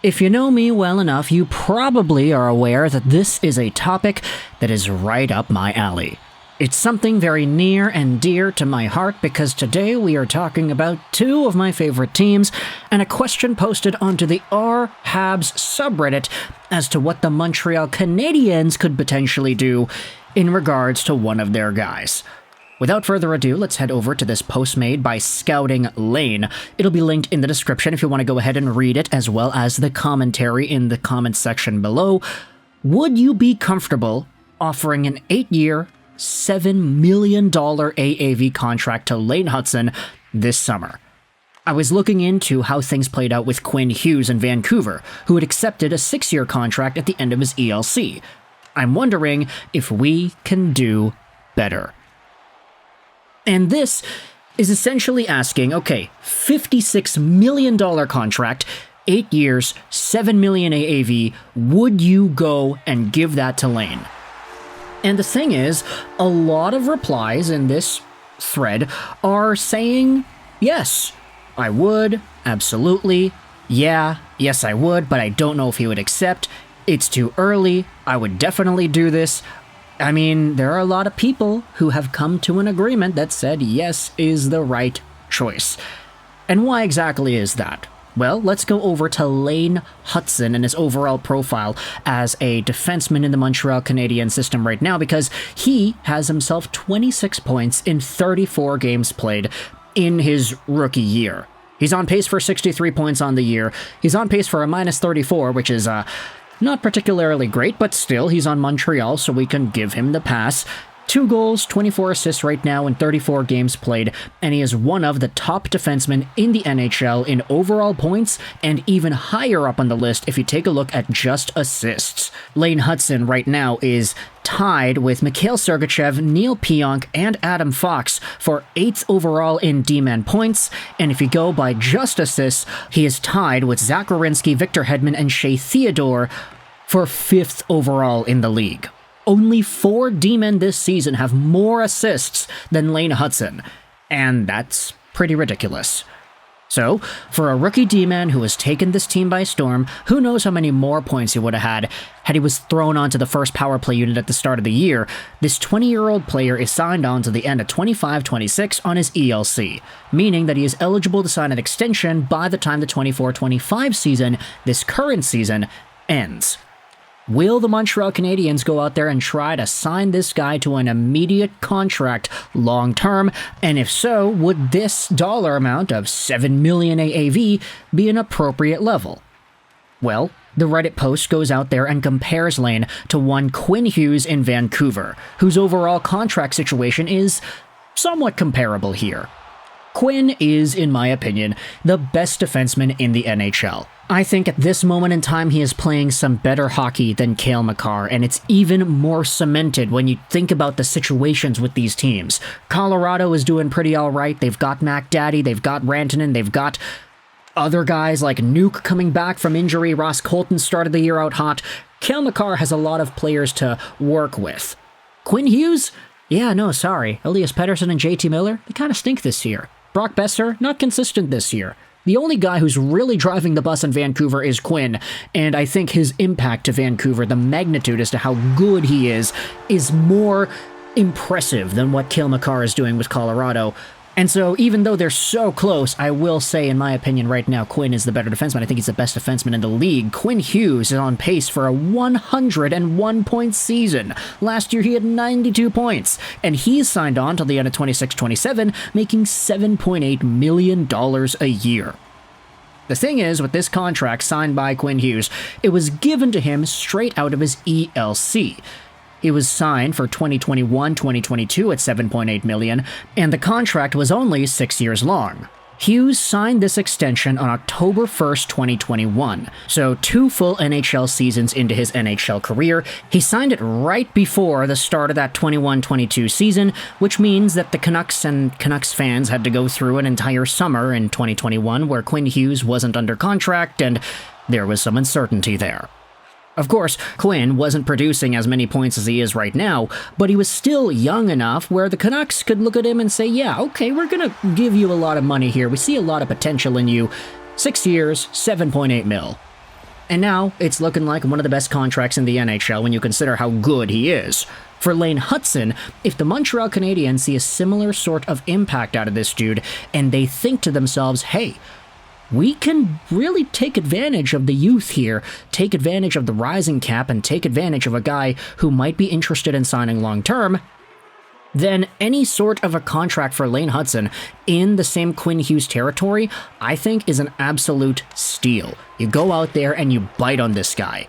If you know me well enough, you probably are aware that this is a topic that is right up my alley. It's something very near and dear to my heart because today we are talking about two of my favorite teams and a question posted onto the r/Habs subreddit as to what the Montreal Canadiens could potentially do in regards to one of their guys. Without further ado, let's head over to this post made by Scouting Lane. It'll be linked in the description if you want to go ahead and read it, as well as the commentary in the comments section below. Would you be comfortable offering an 8-year, $7 million AAV contract to Lane Hutson this summer? I was looking into how things played out with Quinn Hughes in Vancouver, who had accepted a 6-year contract at the end of his ELC. I'm wondering if we can do better. And this is essentially asking, okay, $56 million contract, 8 years, $7 million AAV, would you go and give that to Lane? And the thing is, a lot of replies in this thread are saying, yes, I would, absolutely, yeah, yes I would, but I don't know if he would accept, it's too early, I would definitely do this. I mean, there are a lot of people who have come to an agreement that said yes is the right choice. And why exactly is that? Well, let's go over to Lane Hutson and his overall profile as a defenseman in the Montreal Canadiens system right now, because he has himself 26 points in 34 games played in his rookie year. He's on pace for 63 points on the year. He's on pace for a minus 34, which is not particularly great, but still, he's on Montreal, so we can give him the pass. 2 goals, 24 assists right now in 34 games played, and he is one of the top defensemen in the NHL in overall points, and even higher up on the list if you take a look at just assists. Lane Hutson right now is tied with Mikhail Sergachev, Neil Pionk, and Adam Fox for 8th overall in D-man points, and if you go by just assists, he is tied with Zach Werenski, Victor Hedman, and Shea Theodore for 5th overall in the league. Only 4 D-men this season have more assists than Lane Hutson, and that's pretty ridiculous. So, for a rookie D-man who has taken this team by storm, who knows how many more points he would have had he was thrown onto the first power play unit at the start of the year. This 20-year-old player is signed on to the end of 25-26 on his ELC, meaning that he is eligible to sign an extension by the time the 24-25 season, this current season, ends. Will the Montreal Canadiens go out there and try to sign this guy to an immediate contract long-term? And if so, would this dollar amount of $7 million AAV be an appropriate level? Well, the Reddit post goes out there and compares Lane to one Quinn Hughes in Vancouver, whose overall contract situation is somewhat comparable here. Quinn is, in my opinion, the best defenseman in the NHL. I think at this moment in time he is playing some better hockey than Cale Makar, and it's even more cemented when you think about the situations with these teams. Colorado is doing pretty alright, they've got Mac Daddy, they've got Rantanen, they've got other guys like Nuke coming back from injury, Ross Colton started the year out hot. Cale Makar has a lot of players to work with. Quinn Hughes? Yeah, no, sorry. Elias Pettersson and JT Miller, they kind of stink this year. Brock Besser, not consistent this year. The only guy who's really driving the bus in Vancouver is Quinn, and I think his impact to Vancouver, the magnitude as to how good he is more impressive than what Cale Makar is doing with Colorado. And so, even though they're so close, I will say, in my opinion right now, Quinn is the better defenseman. I think he's the best defenseman in the league. Quinn Hughes is on pace for a 101-point season. Last year, he had 92 points, and he's signed on till the end of 26-27, making $7.8 million a year. The thing is, with this contract signed by Quinn Hughes, it was given to him straight out of his ELC. He was signed for 2021-2022 at $7.8 million, and the contract was only 6 years long. Hughes signed this extension on October 1st, 2021, so 2 full NHL seasons into his NHL career. He signed it right before the start of that 21-22 season, which means that the Canucks and Canucks fans had to go through an entire summer in 2021 where Quinn Hughes wasn't under contract, and there was some uncertainty there. Of course, Quinn wasn't producing as many points as he is right now, but he was still young enough where the Canucks could look at him and say, yeah, okay, we're gonna give you a lot of money here. We see a lot of potential in you. 6 years, $7.8 mil. And now, it's looking like one of the best contracts in the NHL when you consider how good he is. For Lane Hutson, if the Montreal Canadiens see a similar sort of impact out of this dude, and they think to themselves, hey, we can really take advantage of the youth here, take advantage of the rising cap, and take advantage of a guy who might be interested in signing long-term, then any sort of a contract for Lane Hutson in the same Quinn Hughes territory, I think is an absolute steal. You go out there and you bite on this guy.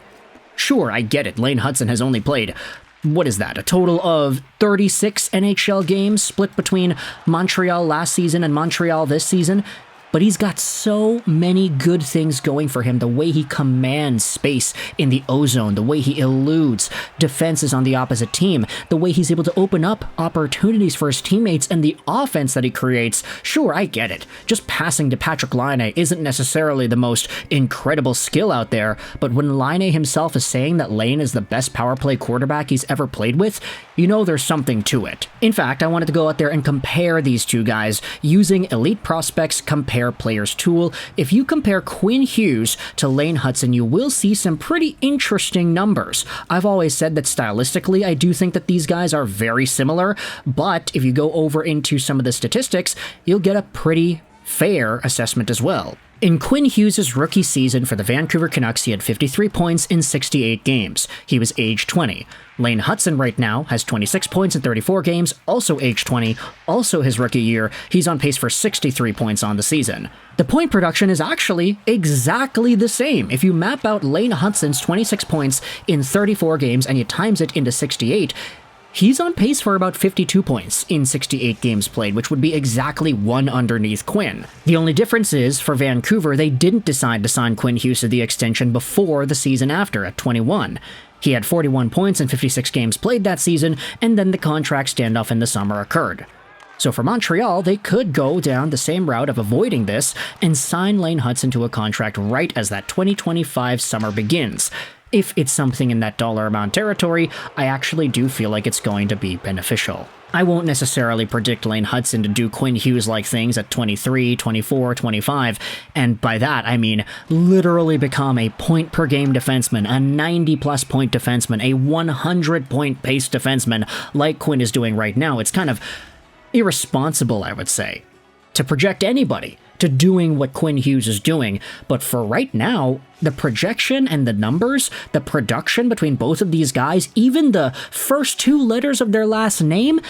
Sure, I get it, Lane Hutson has only played, what is that, a total of 36 NHL games split between Montreal last season and Montreal this season? But he's got so many good things going for him. The way he commands space in the O-zone, the way he eludes defenses on the opposite team, the way he's able to open up opportunities for his teammates, and the offense that he creates. Sure, I get it. Just passing to Patrik Laine isn't necessarily the most incredible skill out there, but when Laine himself is saying that Lane is the best power play quarterback he's ever played with, you know there's something to it. In fact, I wanted to go out there and compare these two guys using Elite Prospects Compare Players tool. If you compare Quinn Hughes to Lane Hutson, you will see some pretty interesting numbers. I've always said that stylistically, I do think that these guys are very similar, but if you go over into some of the statistics, you'll get a pretty fair assessment as well. In Quinn Hughes' rookie season for the Vancouver Canucks, he had 53 points in 68 games. He was age 20. Lane Hutson right now has 26 points in 34 games, also age 20, also his rookie year. He's on pace for 63 points on the season. The point production is actually exactly the same. If you map out Lane Hutson's 26 points in 34 games and you times it into 68, he's on pace for about 52 points in 68 games played, which would be exactly one underneath Quinn. The only difference is, for Vancouver, they didn't decide to sign Quinn Hughes to the extension before the season after, at 21. He had 41 points in 56 games played that season, and then the contract standoff in the summer occurred. So for Montreal, they could go down the same route of avoiding this and sign Lane Hutson to a contract right as that 2025 summer begins. If it's something in that dollar amount territory, I actually do feel like it's going to be beneficial. I won't necessarily predict Lane Hutson to do Quinn Hughes-like things at 23, 24, 25, and by that I mean literally become a point-per-game defenseman, a 90-plus point defenseman, a 100-point pace defenseman like Quinn is doing right now. It's kind of irresponsible, I would say, to project anybody to doing what Quinn Hughes is doing, but for right now, the projection and the numbers, the production between both of these guys, even the first two letters of their last name,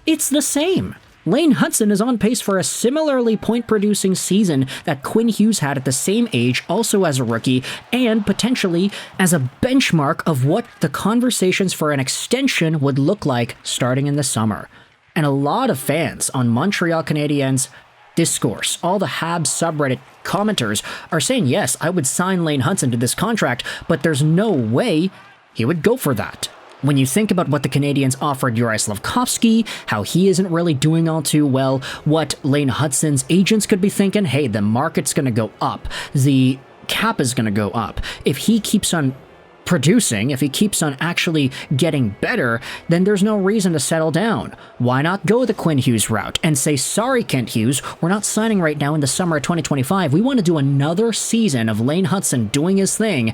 it's the same. Lane Hutson is on pace for a similarly point-producing season that Quinn Hughes had at the same age, also as a rookie, and potentially as a benchmark of what the conversations for an extension would look like starting in the summer. And a lot of fans on Montreal Canadiens discourse, all the Habs subreddit commenters are saying, yes, I would sign Lane Hutson to this contract, but there's no way he would go for that. When you think about what the Canadiens offered Juraj Slafkovsky, how he isn't really doing all too well, what Lane Hutson's agents could be thinking, hey, the market's going to go up, the cap is going to go up. If he keeps on producing, if he keeps on actually getting better, then there's no reason to settle down. Why not go the Quinn Hughes route and say, sorry, Kent Hughes, we're not signing right now in the summer of 2025. We want to do another season of Lane Hutson doing his thing,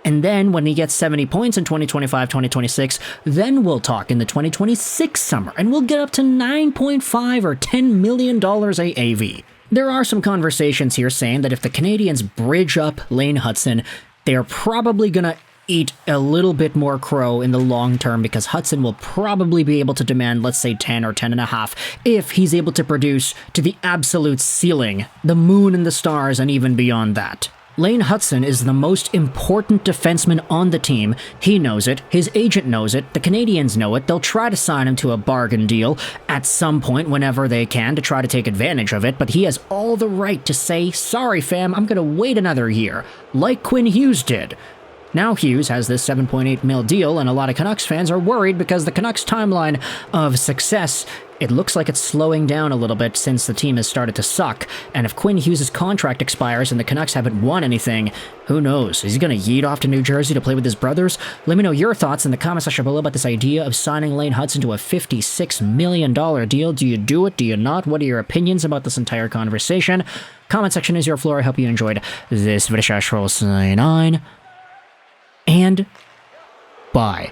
and then when he gets 70 points in 2025, 2026, then we'll talk in the 2026 summer, and we'll get up to $9.5 or $10 million AAV. There are some conversations here saying that if the Canadiens bridge up Lane Hutson, they're probably gonna eat a little bit more crow in the long term, because Hutson will probably be able to demand, let's say, 10 or 10.5 if he's able to produce to the absolute ceiling, the moon and the stars, and even beyond that. Lane Hutson is the most important defenseman on the team. He knows it, his agent knows it, the Canadiens know it. They'll try to sign him to a bargain deal at some point whenever they can to try to take advantage of it, but he has all the right to say, sorry fam, I'm gonna wait another year, like Quinn Hughes did. Now Hughes has this $7.8 million deal, and a lot of Canucks fans are worried because the Canucks' timeline of success, it looks like it's slowing down a little bit since the team has started to suck, and if Quinn Hughes' contract expires and the Canucks haven't won anything, who knows? Is he going to yeet off to New Jersey to play with his brothers? Let me know your thoughts in the comment section below about this idea of signing Lane Hutson to a $56 million deal. Do you do it? Do you not? What are your opinions about this entire conversation? Comment section is your floor. I hope you enjoyed this video. Sign on. and bye.